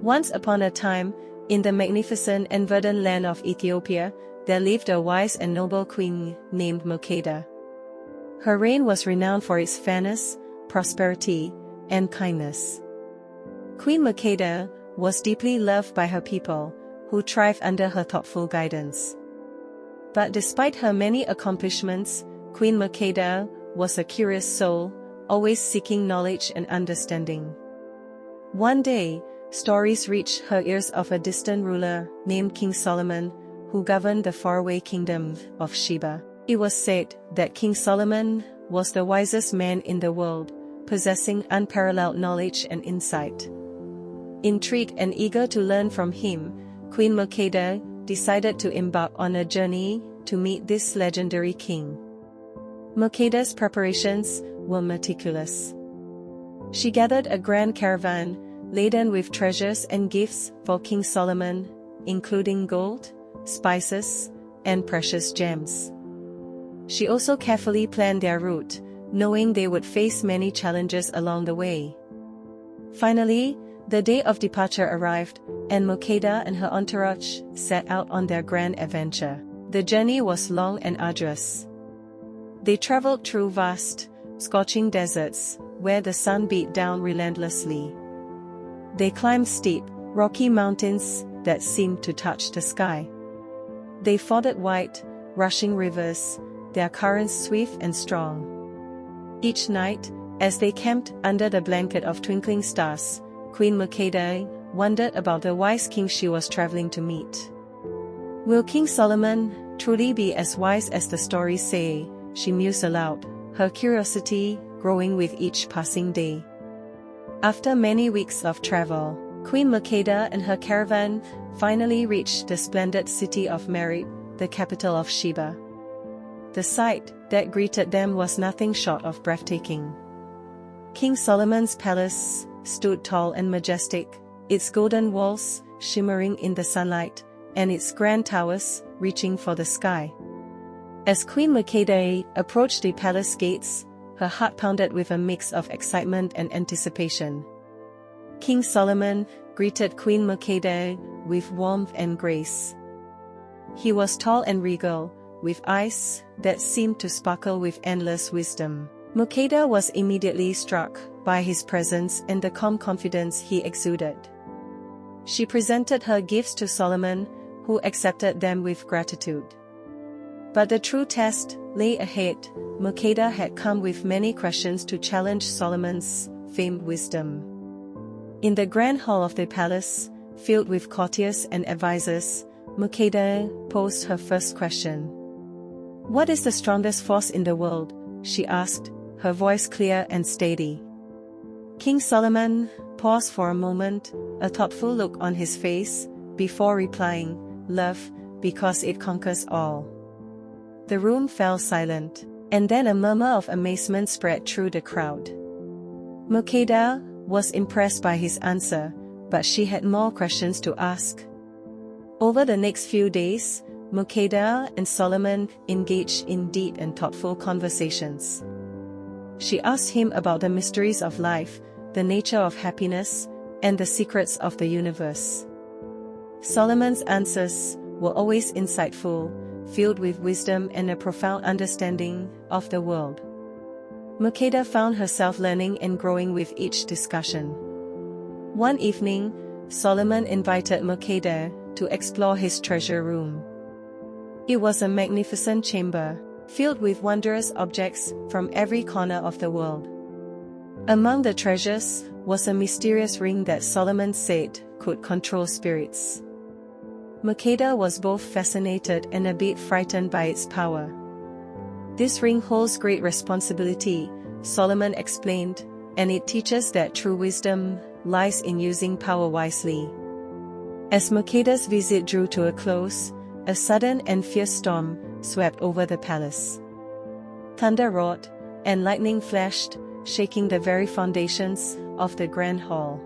Once upon a time, in the magnificent and verdant land of Ethiopia, there lived a wise and noble queen named Makeda. Her reign was renowned for its fairness, prosperity, and kindness. Queen Makeda was deeply loved by her people, who thrived under her thoughtful guidance. But despite her many accomplishments, Queen Makeda was a curious soul, always seeking knowledge and understanding. One day, stories reached her ears of a distant ruler named King Solomon, who governed the faraway kingdom of Sheba. It was said that King Solomon was the wisest man in the world, possessing unparalleled knowledge and insight. Intrigued and eager to learn from him, Queen Makeda decided to embark on a journey to meet this legendary king. Makeda's preparations were meticulous. She gathered a grand caravan, laden with treasures and gifts for King Solomon, including gold, spices, and precious gems. She also carefully planned their route, knowing they would face many challenges along the way. Finally, the day of departure arrived, and Makeda and her entourage set out on their grand adventure. The journey was long and arduous. They traveled through vast, scorching deserts, where the sun beat down relentlessly. They climbed steep, rocky mountains that seemed to touch the sky. They forded wide, rushing rivers, their currents swift and strong. Each night, as they camped under the blanket of twinkling stars, Queen Makeda wondered about the wise king she was traveling to meet. Will King Solomon truly be as wise as the stories say? She mused aloud, her curiosity growing with each passing day. After many weeks of travel, Queen Makeda and her caravan finally reached the splendid city of Merib, the capital of Sheba. The sight that greeted them was nothing short of breathtaking. King Solomon's palace stood tall and majestic, its golden walls shimmering in the sunlight, and its grand towers reaching for the sky. As Queen Makeda approached the palace gates, her heart pounded with a mix of excitement and anticipation. King Solomon greeted Queen Makeda with warmth and grace. He was tall and regal, with eyes that seemed to sparkle with endless wisdom. Makeda was immediately struck by his presence and the calm confidence he exuded. She presented her gifts to Solomon, who accepted them with gratitude. But the true test lay ahead. Makeda had come with many questions to challenge Solomon's famed wisdom. In the grand hall of the palace, filled with courtiers and advisors, Makeda posed her first question. "What is the strongest force in the world?" she asked, her voice clear and steady. King Solomon paused for a moment, a thoughtful look on his face, before replying, "Love, because it conquers all." The room fell silent, and then a murmur of amazement spread through the crowd. Makeda was impressed by his answer, but she had more questions to ask. Over the next few days, Makeda and Solomon engaged in deep and thoughtful conversations. She asked him about the mysteries of life, the nature of happiness, and the secrets of the universe. Solomon's answers were always insightful, filled with wisdom and a profound understanding of the world. Makeda found herself learning and growing with each discussion. One evening, Solomon invited Makeda to explore his treasure room. It was a magnificent chamber, filled with wondrous objects from every corner of the world. Among the treasures was a mysterious ring that Solomon said could control spirits. Makeda was both fascinated and a bit frightened by its power. "This ring holds great responsibility," Solomon explained, "and it teaches that true wisdom lies in using power wisely." As Makeda's visit drew to a close, a sudden and fierce storm swept over the palace. Thunder roared, and lightning flashed, shaking the very foundations of the grand hall.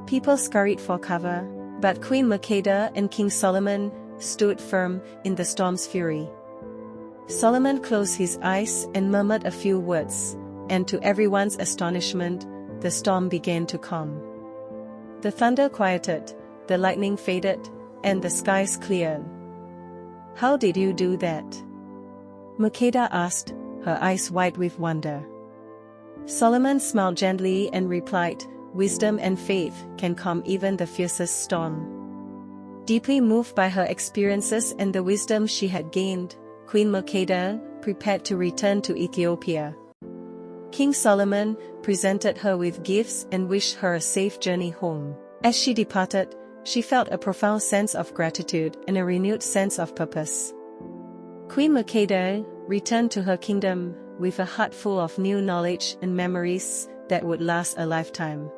People scurried for cover, but Queen Makeda and King Solomon stood firm in the storm's fury. Solomon closed his eyes and murmured a few words, and to everyone's astonishment, the storm began to calm. The thunder quieted, the lightning faded, and the skies cleared. "How did you do that?" Makeda asked, her eyes wide with wonder. Solomon smiled gently and replied, "Wisdom and faith can calm even the fiercest storm." Deeply moved by her experiences and the wisdom she had gained, Queen Makeda prepared to return to Ethiopia. King Solomon presented her with gifts and wished her a safe journey home. As she departed, she felt a profound sense of gratitude and a renewed sense of purpose. Queen Makeda returned to her kingdom with a heart full of new knowledge and memories that would last a lifetime.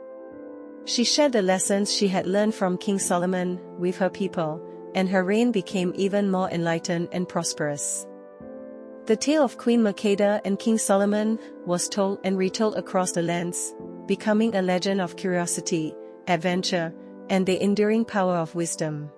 She shared the lessons she had learned from King Solomon with her people, and her reign became even more enlightened and prosperous. The tale of Queen Makeda and King Solomon was told and retold across the lands, becoming a legend of curiosity, adventure, and the enduring power of wisdom.